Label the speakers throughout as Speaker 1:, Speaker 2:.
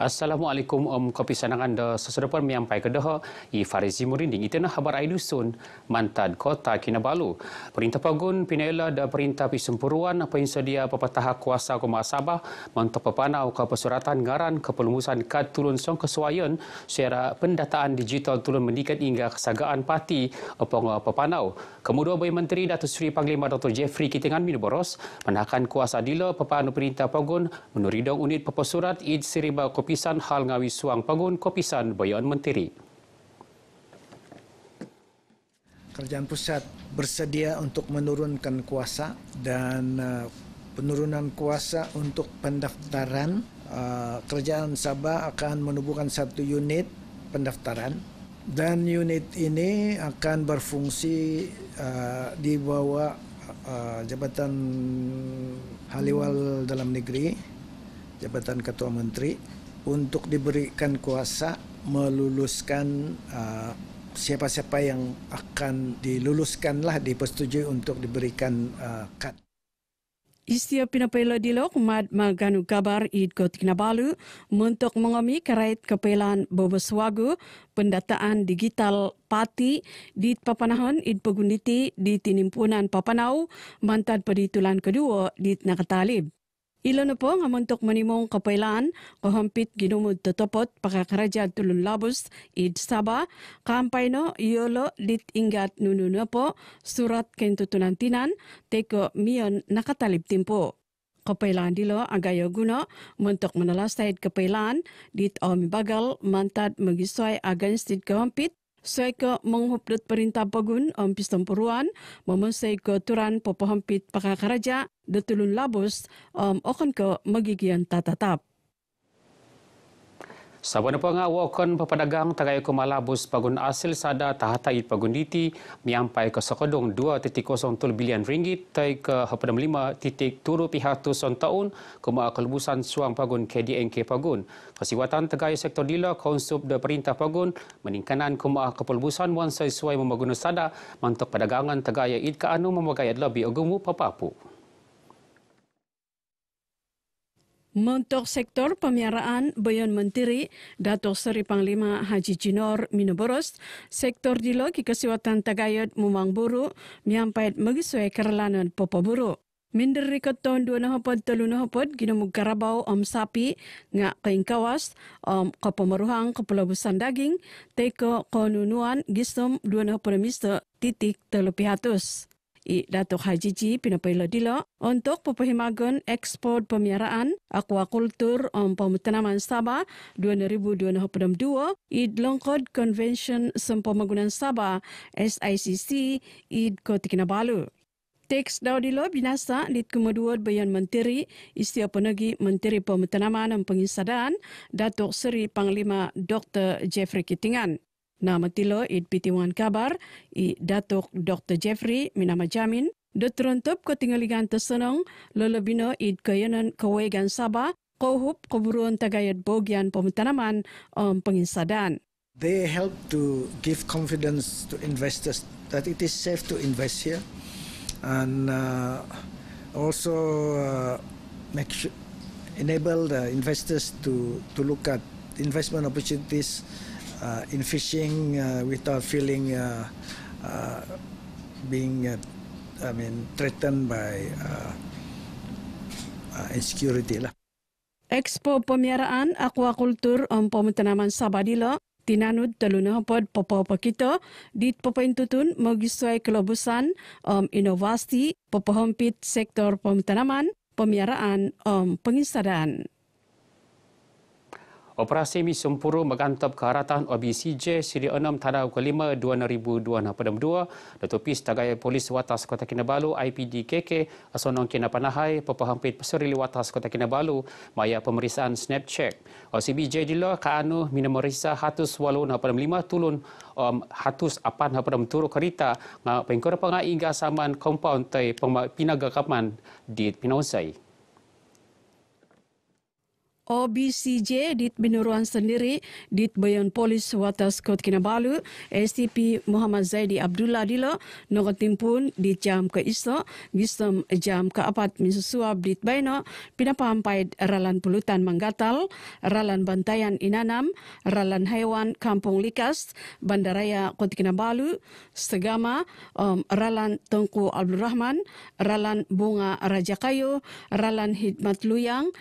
Speaker 1: Assalamualaikum kopi sanangan da sesedepan menyampai kedah I Farizi Murinding itu nah habar aidusun Mantad Kota Kinabalu. Perintah Pagun Pinaela da Perintah Pisempuruan apa yang sedia pepatah kuasa Koma Sabah untuk pepanau ke pesuratan ngaran kepelumusan kad tulun song kesuaian secara pendataan digital tulun mendikat hingga kesagaan parti opong pepanau. Kemudian Bayi Menteri Datuk Seri Panglima Dr. Jeffrey Kitingan Minuboros menahan kuasa dila pepanau Perintah Pagun menuridong unit pepesurat Id Seriba Kopisan hal ngawi suang Pagun Kopisan Bayan Menteri.
Speaker 2: Kerajaan pusat bersedia untuk menurunkan kuasa dan penurunan kuasa untuk pendaftaran. Kerajaan Sabah akan menubuhkan satu unit pendaftaran dan unit ini akan berfungsi di bawah Jabatan Haliwal Dalam Negeri, Jabatan Ketua Menteri, untuk diberikan kuasa meluluskan siapa-siapa yang akan diluluskanlah dipersetujui untuk diberikan kad.
Speaker 3: Istia pinapela dilok mad maganu kabar id Kota Kinabalu untuk mengomi kait kepelan boboswagu pendataan digital parti di papanahan id pagunditi di tinimpunan Papanau mantad peritulan kedua di Nakatalib. Ilan po nga untuk menimong kapailan kahampit ginumud totopot pakakaraja tulun labus id Sabah kampay no iolo lit ingat nununo po surat kentutunantinan teko miyon nakatalib timpo. Kapailan dilo agayo guno untuk menalasay kapailan dit bagal mantad magisoy against dit kahampit. Soy ke menghupdut Perintah Pagun Pisempuruan memusay ke turan popohampit pakakaraja detulun labus akan ke magigian tatatap.
Speaker 1: Saban pengawakan pepadagang tagay kumalabus Pagun asil sada tahatait Pagunditi menyampai ke sekodong 2.0 bilion ringgit tai ke 5.7 son tahun kuma kelebusan suang Pagun KDNK Pagun. Kesiwatan tagay sektor dila konsub de Perintah Pagun meningkanan kuma kepelebusan wan sesuai memaguna sada mantuk perdagangan tagay id ka anu memagayat lebih agumu papapu.
Speaker 3: Untuk sektor pemiaraan Bayan Menteri Datuk Seri Panglima Haji Jinor Minuboros, sektor dilo kekesiwatan tagayod mumang buru menyampai magisue kerelanan popoburu. Minder rikat tahun 2023 ginamug Karabau sapi nga kaing kawas kapamaruhang kapelabusan daging teko konunuan gisum 20.3 I Datuk Haji Ji pinapayla dilo untuk pepahimagon ekspor pemiaraan aquakultur pemutanaman Sabah 2022 I Longkod Convention Sempamagunan Sabah SICC I Kota Kinabalu. Teks daw dilo binasa lit kemuduad Bayan Menteri istia penagi Menteri Pemutanaman dan Pengisadaan Datuk Seri Panglima Dr. Jeffrey Kitingan. Nama tilo id pitiwan kabar I Datuk Dr. Jeffrey minama jamin dotrontop ko tingaligan tesenong lolobino id kayanan kawegan Sabah kauhup keburuan tagayad bogian pemutanaman penginsadan.
Speaker 2: They help to give confidence to investors that it is safe to invest here and also enable the investors to look at investment opportunities in fishing without feeling being threatened by insecurity lah.
Speaker 3: Expo pemiaraan aquakultur pemutanaman Sabah dilo tinanud talunahapod papapakito dit papaintutun magisuay kelabusan inovasi papahampit sektor pemutanaman pemiaraan pengisadaan.
Speaker 1: Operasi Misempuru megantap keharatan OBCJ Siri 6 Tadau ke-5 2022 Datupis Tagay Polis Watas Kota Kinabalu IPDKK asonong kinapanahai pepahampit peserili Watas Kota Kinabalu maya pemeriksaan Snapcheck. OCBJ dilo kaanu minamerisa 185 tulun 184 turu kerita nga pengkora pengai saman compound tai pinagakaman di Pinausay.
Speaker 3: OBCJ dit binuruan sendiri dit bayan polis watas Kota Kinabalu STP Muhammad Zaidi Abdullah dilo nogotimpun dit jam ke iso gisem jam ke-4 misusuab dit baino pinapampai ralan pulutan Manggatal, ralan bantayan Inanam, ralan haiwan Kampung Likas, Bandaraya Kota Kinabalu, Segama, ralan Tengku Abdul Rahman, ralan Bunga Raja Kayu, ralan Hidmat Luyang,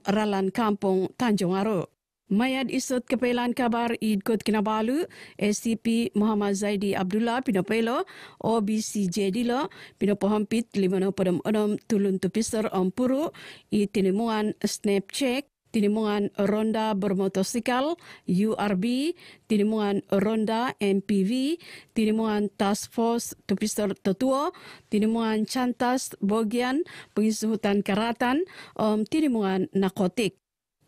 Speaker 3: ralan Kampung Tanjung Aro. Mayad isut kepelan kabar id Kota Kinabalu, SCP Muhammad Zaidi Abdullah pinapelo, OBCJ dilo, pinapahampit 56 tulun tupiser puru, tinimungan Snapchat, tinimungan ronda bermotosikal, URB, tinimungan ronda MPV, tinimungan task force tupiser tetua, tinimungan cantas bogian, pengisuhutan karatan, tinimungan narkotik.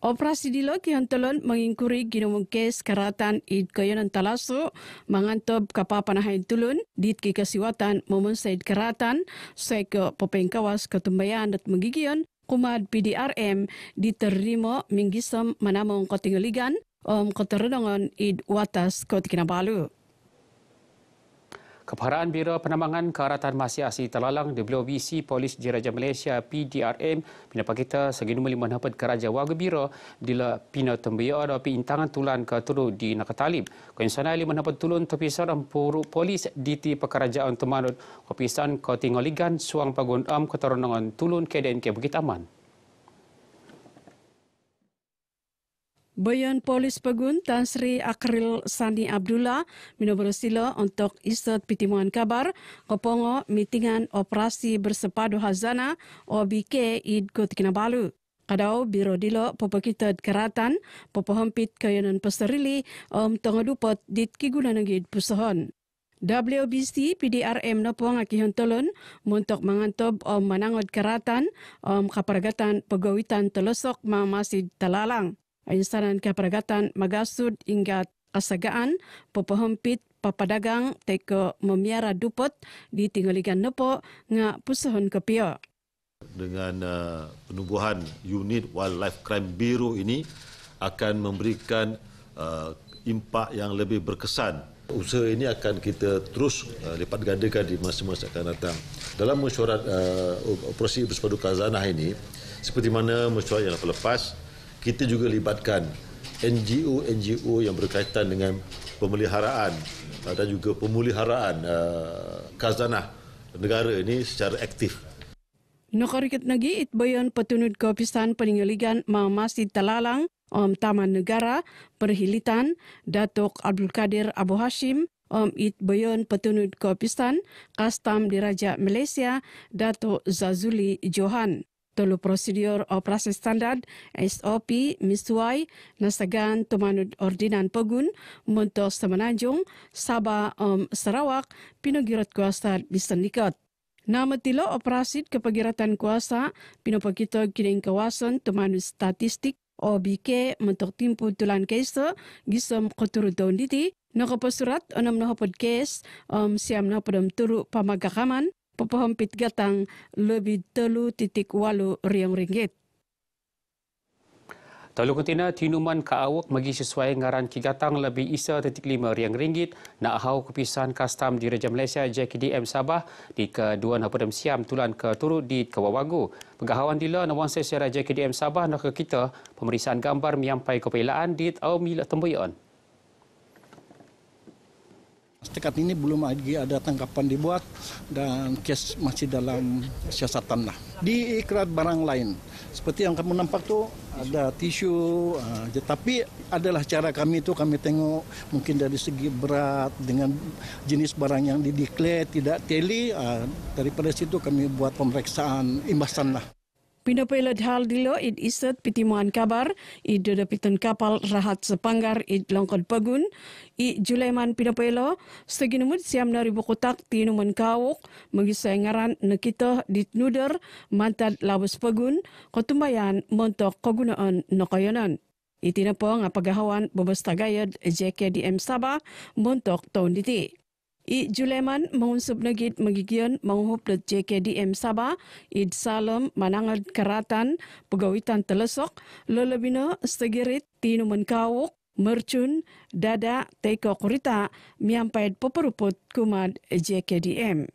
Speaker 3: Operasi dilo kihantalon mengingkuri ginumong kes karatan id kayonan talaso mangantob kapapanahain tulun dit kikasiwatan memonsaid karatan seko popengkawas ketumbayan dat mengigion kumad PDRM diterima minggisam manamong kotingaligan koterenongan id watas Kota Kinabalu.
Speaker 1: Keparaan Biro Penambangan Karatan Masiasi Talalang WBC Polis Diraja Malaysia PDRM pinapakita segini melima dapat keraja warga biro dila pina tembia ada pintangan tulan ke turu di Nakatalib. Konsana lima dapat tulun tepisar puru polis di pekerjaan temanut kopisan ke tingoligan suang pagun keterangan tulun KDNK Bukit Aman.
Speaker 3: Bayan Polis Pegun Tan Sri Akril Sani Abdullah minobrosilo untuk isot pitimuan kabar kopongo mitingan operasi bersepadu hazana OBK id Kota Kinabalu. Kadau biro dilo popokitad karatan popohampit kayanan pasarili tongadupot dit kigunanagid pusahon. WBC PDRM na po ang akihontolon muntok mangantob manangod karatan kaparagatan pagawitan telosok mamasid talalang. Ainsanan kaparagatan magasud ingat kasagaan, papahampit, papadagang, teko memiara dupot di tinggaligan nepo nga pusahon kapio.
Speaker 4: Dengan penubuhan unit Wildlife Crime Bureau ini akan memberikan impak yang lebih berkesan. Usaha ini akan kita terus lipat gandakan di masa-masa akan datang. Dalam mesyuarat operasi bersepadu khazanah ini, seperti mana mesyuarat yang lepas, kita juga libatkan NGO yang berkaitan dengan pemeliharaan dan juga pemuliharaan khazanah negara ini secara aktif.
Speaker 3: Nakarikat nagi itbayon patunod kopisan peningaligan Masjid Talalang Taman Negara Perhilitan Datuk Abdul Kadir Abu Hashim itbayon patunod kopisan Kastam Diraja Malaysia Datuk Zazuli Johan. Tolu prosedur operasi standar SOP misuai nasagan tumanud ordinan Pegun Montos Semenanjung Sabah Sarawak pinagirat kuasa bisandikot. Nama tilo operasi kepagiratan kuasa pinapakita kining kawasan tumanud statistik OBK mentok timpu tulan kesa gisam koturut daun diti nakapasurat 6 nahapod kes siam napadam turu pamagakaman papahampit gatang lebih 3.8 riang ringgit.
Speaker 1: Tolu kontina tinuman kaawak magi sesuai ngaran kigatang lebih isa 5 riang ringgit nak hau kepisan kastam Diraja Malaysia JKDM Sabah di kedua napadam siam tulan ke turut di Kawawagu. Pegahawan dila nawang secara JKDM Sabah nak ke kita pemeriksaan gambar menyampai kepelaan di au mila tembuyan.
Speaker 5: Setakat ini belum lagi ada tangkapan dibuat dan kes masih dalam siasatan lah. Di ikrar barang lain, seperti yang kamu nampak tu ada tisu, tapi adalah cara kami tu kami tengok mungkin dari segi berat dengan jenis barang yang dideklar tidak teli, daripada situ kami buat pemeriksaan imbasan lah.
Speaker 3: Pinapailat hal dilo id isat pitimuan kabar id dadapitan kapal rahat sepanggar id longkod pagun i Julaiman pinapailo seginumud siam na ribu kotak tinuman kawok magisay ngaran nakita dit nuder mantad labos pagun kotumbayan montok kagunaan nakayanan. Itina po nga pagahawan babas tagayad JKDM Sabah montok taon diti. I Juleman mengunsub negit mengigian menghup de JKDM Sabah id Salem manangad karatan pegawitan telesok lelebina stegirit tinu menkawuk mercun dada teko kurita miampaid peperuput kumad JKDM.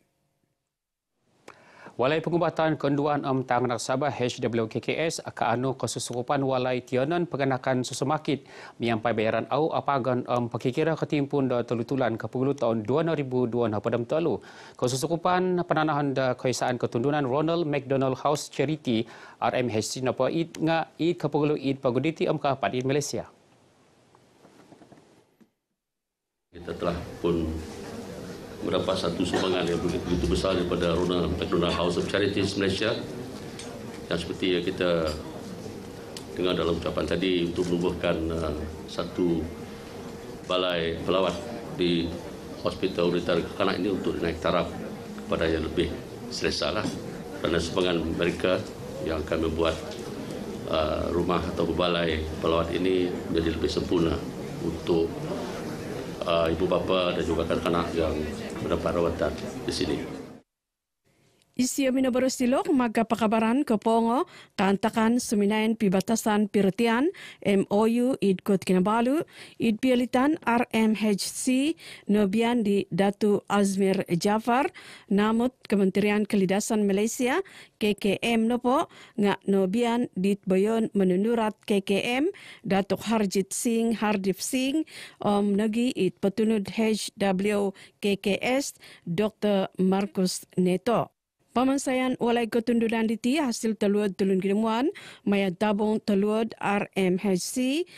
Speaker 1: Walai pengubatan kenduan Tang Sabah HWKKS ke anu kesusukupan walai tianan pengenakan susumakit miampai bayaran au apagan pakikira ketimpun da telutulan ke puluh tahun 2002 pada telu. Kesusukupan penanahan da Kaisaan Ketundunan Ronald McDonald House Charity RMHC napa id nga id ke puluh id paguditi ke padin Malaysia.
Speaker 6: Kita telah pun mendapat satu sumbangan yang begitu besar daripada Ronald McDonald House of Charities Malaysia yang seperti yang kita dengar dalam ucapan tadi untuk menubuhkan satu balai pelawat di hospital Rita Kanak ini untuk naik taraf kepada yang lebih selesa lah, kerana sumbangan mereka yang akan membuat rumah atau balai pelawat ini menjadi lebih sempurna untuk ibu bapa dan juga kanak-kanak yang mendapat rawatan di sini.
Speaker 3: Isi amina berustilok maga pakabaran ke Pongo kantakan seminain pibatasan piretian MOU id Kota Kinabalu id pialitan RMHC nobian di Datu Azmir Jafar namut Kementerian Kelidasan Malaysia KKM nopo ngak nobian dit bayon menunurat KKM Datuk Harjit Singh Hardip Singh nagi id petunud HW KKS Dr. Markus Neto. Pamansayan walay ketunduran diti hasil teluad tulun ginemuan maya tabung teluad RMHC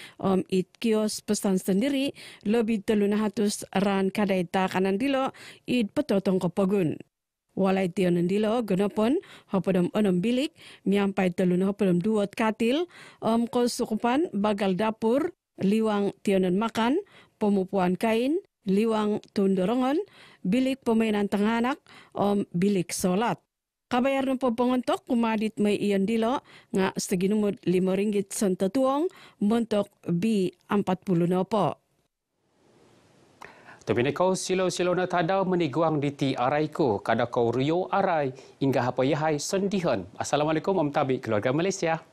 Speaker 3: it kios pesan sendiri lebih 300 ran kadaita kanan dilo it petotong kepagun. Walay tionan dilo genapon hapadam 6 bilik miampai telun hapadam 2 katil kesukupan bagal dapur liwang tionan makan pemupuan kain liwang tundorongan bilik pemainan tenganak bilik solat. Kabayar ng pagpangontok kumadit may iyan dilo nga seginumod RM5 sentatuong montok B40 na po.
Speaker 1: Tapi kau silo-silo na tadaw meniguang di ti aray ko kada kau riyo aray hingga hapayahai sendihan. Assalamualaikum Tabi keluarga Malaysia.